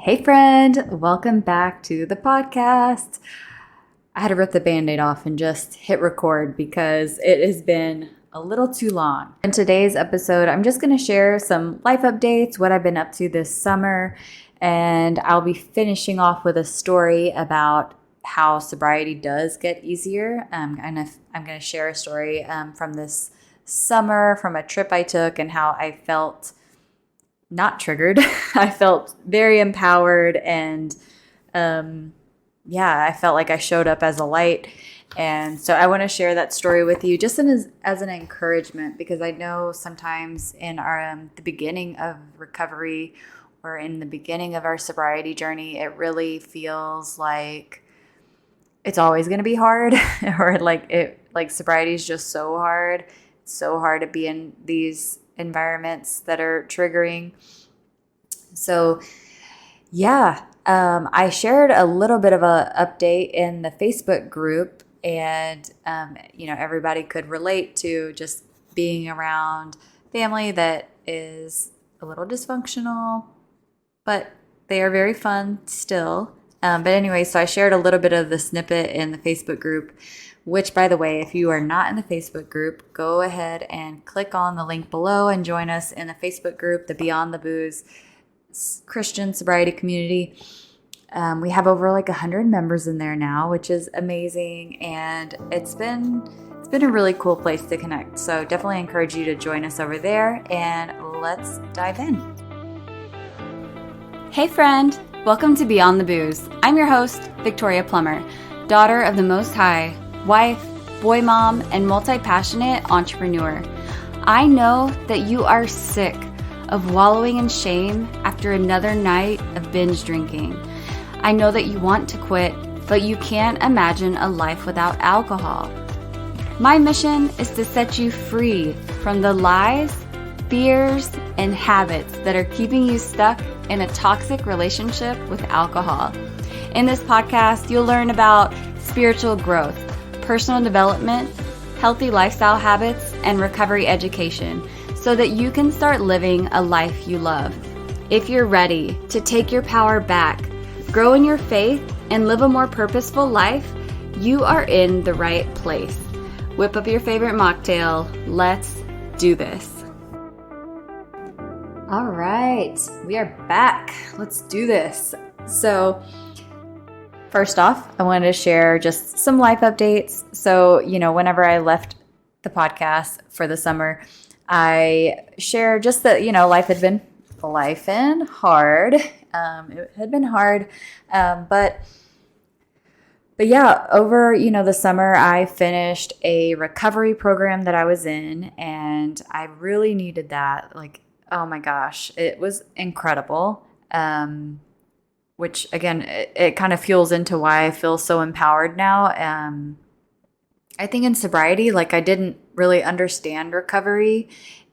Hey friend, welcome back to the podcast. I had to rip the bandaid off and just hit record because it has been a little too long. In today's episode, I'm just going to share some life updates, what I've been up to this summer, and I'll be finishing off with a story about how sobriety does get easier. I'm going to share a story from this summer, from a trip I took, and how I felt not triggered. I felt very empowered and I felt like I showed up as a light. And so I want to share that story with you just as an encouragement, because I know sometimes in our the beginning of recovery or in the beginning of our sobriety journey, it really feels like it's always going to be hard or like sobriety is just so hard. It's so hard to be in these environments that are triggering. So I shared a little bit of a update in the Facebook group, and everybody could relate to just being around family that is a little dysfunctional, but they are very fun still. But anyway, so I shared a little bit of the snippet in the Facebook group, which, by the way, if you are not in the Facebook group, go ahead and click on the link below and join us in the Facebook group, the Beyond the Booze Christian Sobriety Community. We have over 100 members in there now, which is amazing, and it's been a really cool place to connect. So definitely encourage you to join us over there, and let's dive in. Hey friend, welcome to Beyond the Booze. I'm your host, Victoria Plummer, daughter of the Most High, wife, boy mom, and multi-passionate entrepreneur. I know that you are sick of wallowing in shame after another night of binge drinking. I know that you want to quit, but you can't imagine a life without alcohol. My mission is to set you free from the lies, fears, and habits that are keeping you stuck in a toxic relationship with alcohol. In this podcast, you'll learn about spiritual growth, personal development, healthy lifestyle habits, and recovery education so that you can start living a life you love. If you're ready to take your power back, grow in your faith, and live a more purposeful life, you are in the right place. Whip up your favorite mocktail. Let's do this. All right, we are back. Let's do this. So, first off, I wanted to share just some life updates. So, whenever I left the podcast for the summer, I shared just that, life had been hard. It had been hard. But yeah, over, the summer, I finished a recovery program that I was in, and I really needed that. Oh my gosh, it was incredible. Which again, it kind of fuels into why I feel so empowered now. I think in sobriety, I didn't really understand recovery,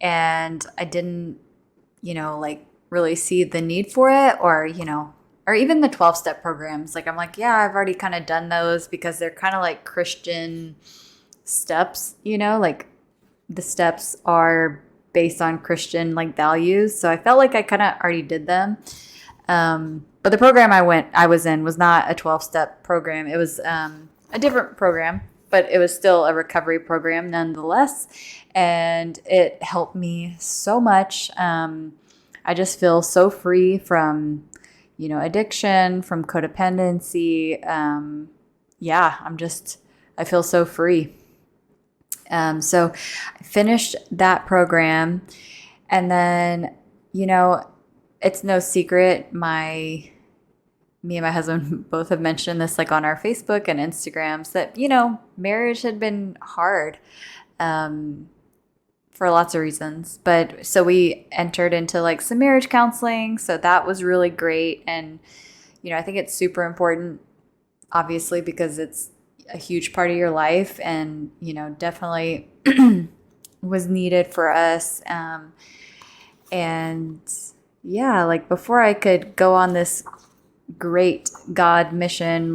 and I didn't, really see the need for it, or even the 12-step programs. I'm I've already kind of done those because they're kind of like Christian steps, the steps are based on Christian values. So I felt like I kind of already did them. But the program I was in was not a 12-step program. It was a different program, but it was still a recovery program nonetheless. And it helped me so much. I just feel so free from, addiction, from codependency. I feel so free. So I finished that program, and then, it's no secret, me and my husband both have mentioned this on our Facebook and Instagrams that, marriage had been hard for lots of reasons. But so we entered into some marriage counseling. So that was really great. And, I think it's super important, obviously, because it's a huge part of your life, and, definitely was needed for us. Before I could go on this great God mission,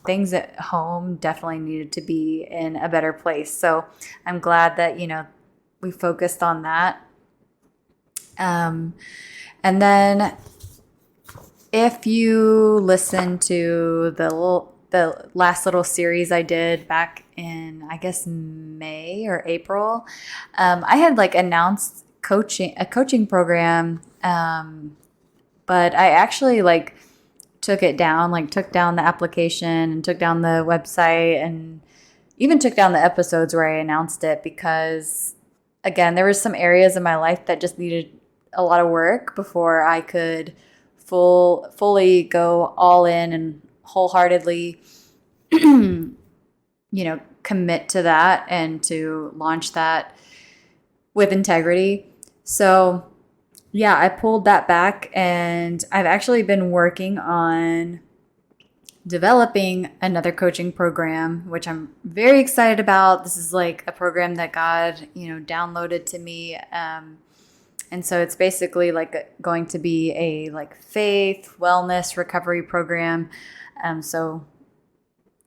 things at home definitely needed to be in a better place. So I'm glad that, we focused on that. And then if you listen to the last little series I did back in, I guess, May or April, I had like announced a coaching program, but I actually like took it down, like took down the application and took down the website and even took down the episodes where I announced it because, again, there were some areas in my life that just needed a lot of work before I could fully go all in and wholeheartedly, commit to that and to launch that with integrity. So, yeah, I pulled that back and I've actually been working on developing another coaching program, which I'm very excited about. This is like a program that God, downloaded to me. And so it's basically like going to be a like faith, wellness, recovery program. So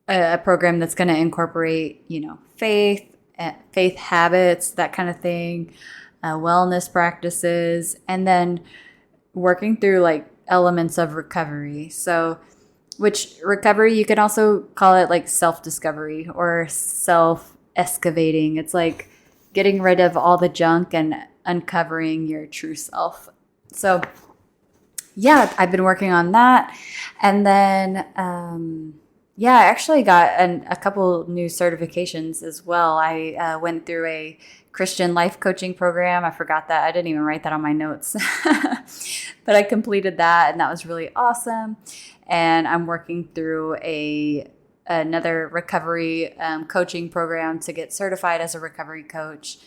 a program that's going to incorporate, faith habits, that kind of thing, wellness practices, and then working through like elements of recovery. So which recovery, you can also call it like self-discovery or self-excavating. It's like getting rid of all the junk and uncovering your true self. So yeah, I've been working on that. And then, I actually got a couple new certifications as well. I went through a Christian life coaching program. I forgot that. I didn't even write that on my notes. But I completed that, and that was really awesome. And I'm working through another recovery coaching program to get certified as a recovery coach.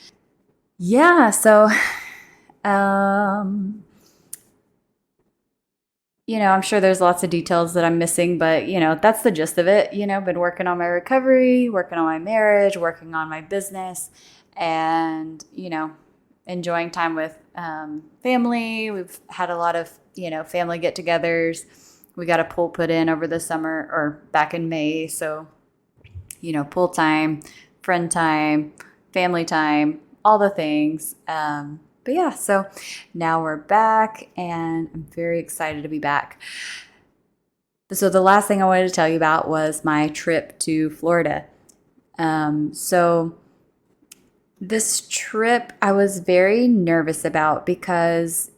Yeah, so I'm sure there's lots of details that I'm missing, but that's the gist of it. Been working on my recovery, working on my marriage, working on my business, and enjoying time with family. We've had a lot of family get-togethers. We got a pool put in over the summer or back in May. So, pool time, friend time, family time, all the things. But yeah, so now we're back and I'm very excited to be back. So the last thing I wanted to tell you about was my trip to Florida. So this trip I was very nervous about because,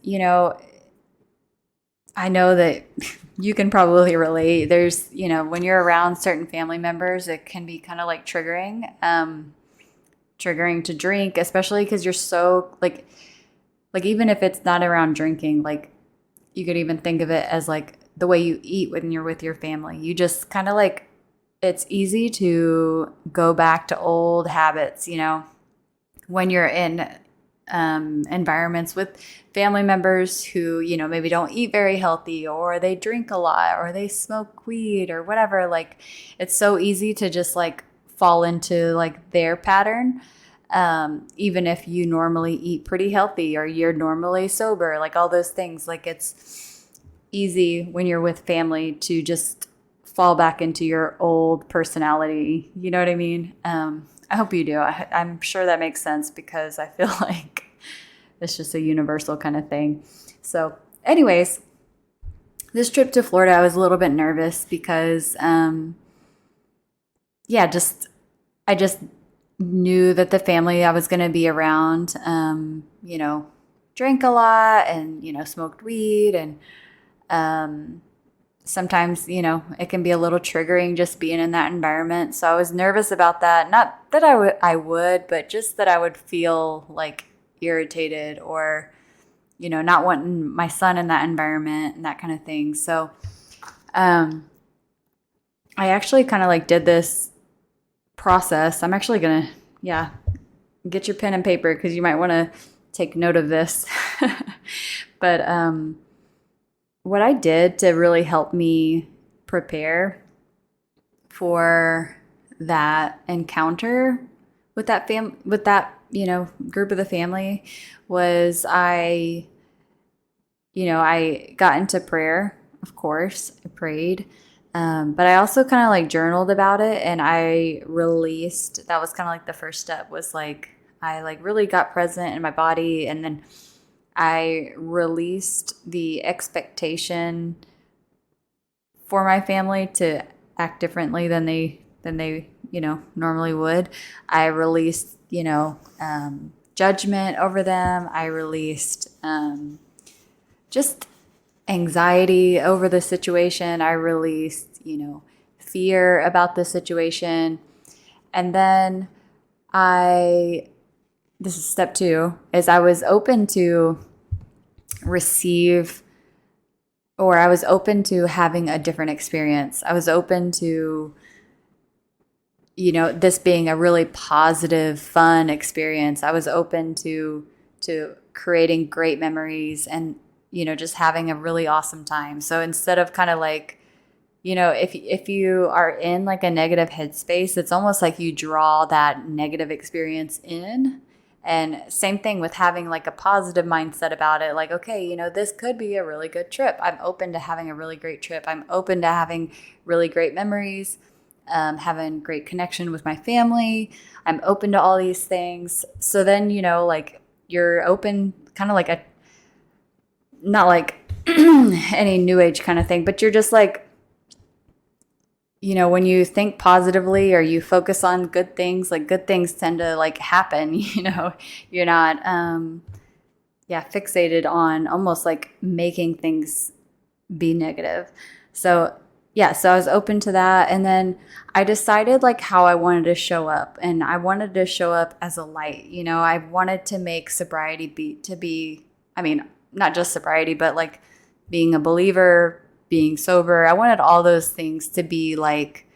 I know that you can probably relate. There's, when you're around certain family members, it can be kind of like triggering to drink, especially because you're so like even if it's not around drinking, like you could even think of it as like the way you eat when you're with your family. You just kind of like, it's easy to go back to old habits, when you're in environments with family members who, maybe don't eat very healthy or they drink a lot or they smoke weed or whatever. Like it's so easy to just like fall into like their pattern. Even if you normally eat pretty healthy or you're normally sober, like all those things, like it's easy when you're with family to just fall back into your old personality. You know what I mean? I hope you do. I'm sure that makes sense because I feel like it's just a universal kind of thing. So anyways, this trip to Florida, I was a little bit nervous because, I just knew that the family I was going to be around, drank a lot and, smoked weed. And sometimes, it can be a little triggering just being in that environment. So I was nervous about that. Not that I would, but just that I would feel like irritated or, not wanting my son in that environment and that kind of thing. So I actually kind of like did this process. I'm actually going to, get your pen and paper because you might want to take note of this. But what I did to really help me prepare for that encounter with that group of the family was I got into prayer, of course. I prayed. But I also kind of like journaled about it and I released, that was kind of like the first step was like, I like really got present in my body and then I released the expectation for my family to act differently than they normally would. I released judgment over them. I released just anxiety over the situation. I released fear about the situation. And then this is step 2, is I was open to receive, or I was open to having a different experience. I was open to, this being a really positive, fun experience. I was open to creating great memories and, just having a really awesome time. So instead of kind of like, if you are in like a negative headspace, it's almost like you draw that negative experience in. And same thing with having like a positive mindset about it. Like, okay, this could be a really good trip. I'm open to having a really great trip. I'm open to having really great memories, having great connection with my family. I'm open to all these things. So then, like you're open, kind of like not like any new age kind of thing, but you're just like, when you think positively or you focus on good things, like good things tend to like happen, you're not, fixated on almost like making things be negative. So I was open to that. And then I decided like how I wanted to show up, and I wanted to show up as a light. I wanted to make sobriety not just sobriety, but like being a believer, being sober. I wanted all those things to be like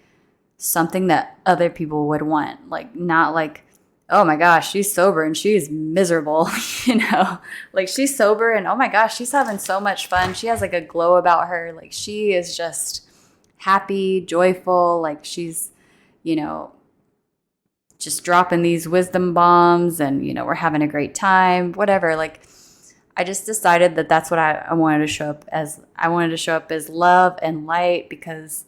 something that other people would want. Like, not like, oh my gosh, she's sober and she's miserable, like she's sober and oh my gosh, she's having so much fun. She has like a glow about her. Like she is just happy, joyful. Like she's, just dropping these wisdom bombs and, we're having a great time, whatever. Like, I just decided that that's what I wanted to show up as. I wanted to show up as love and light because,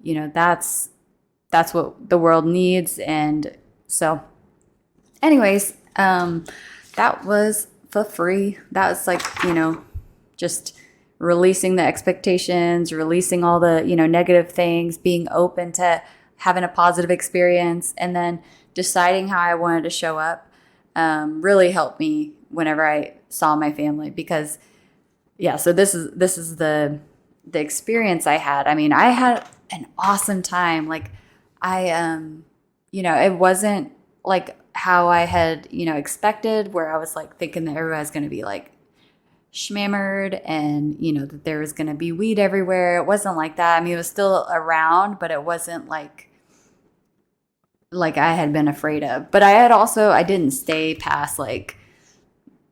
that's what the world needs. And so anyways, that was for free. That was like, just releasing the expectations, releasing all the, negative things, being open to having a positive experience, and then deciding how I wanted to show up really helped me whenever I saw my family. Because so this is the experience I had. I mean, I had an awesome time. Like it wasn't like how I had, expected, where I was like thinking that everybody's going to be like schmammered and, that there was going to be weed everywhere. It wasn't like that. I mean, it was still around, but it wasn't like I had been afraid of. But I didn't stay past like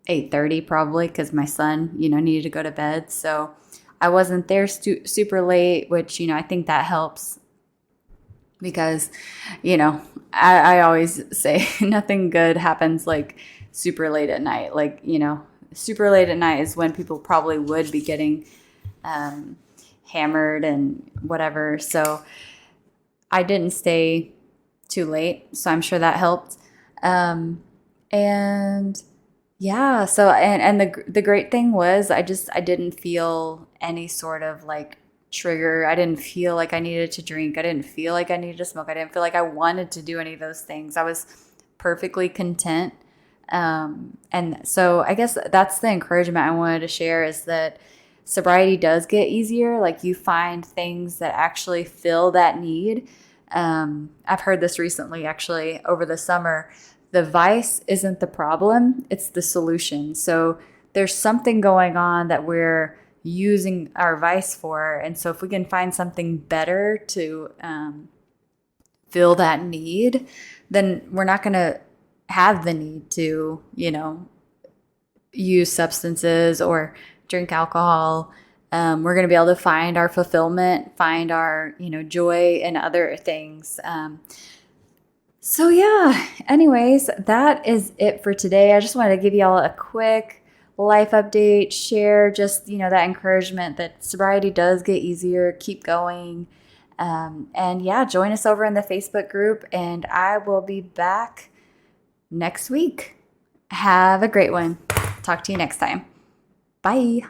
8:30 probably, because my son, needed to go to bed. So I wasn't there super late, which, I think that helps because, I always say nothing good happens like super late at night. Like, super late at night is when people probably would be getting hammered and whatever. So I didn't stay too late. So I'm sure that helped. So the great thing was I didn't feel any sort of like trigger. I didn't feel like I needed to drink. I didn't feel like I needed to smoke. I didn't feel like I wanted to do any of those things. I was perfectly content. And so I guess that's the encouragement I wanted to share, is that sobriety does get easier. Like you find things that actually fill that need. I've heard this recently, actually, over the summer. The vice isn't the problem, it's the solution. So there's something going on that we're using our vice for. And so if we can find something better to fill that need, then we're not going to have the need to, use substances or drink alcohol. We're going to be able to find our fulfillment, find our, joy in other things. Anyways, that is it for today. I just wanted to give y'all a quick life update, share just, that encouragement that sobriety does get easier, keep going. Join us over in the Facebook group, and I will be back next week. Have a great one. Talk to you next time. Bye.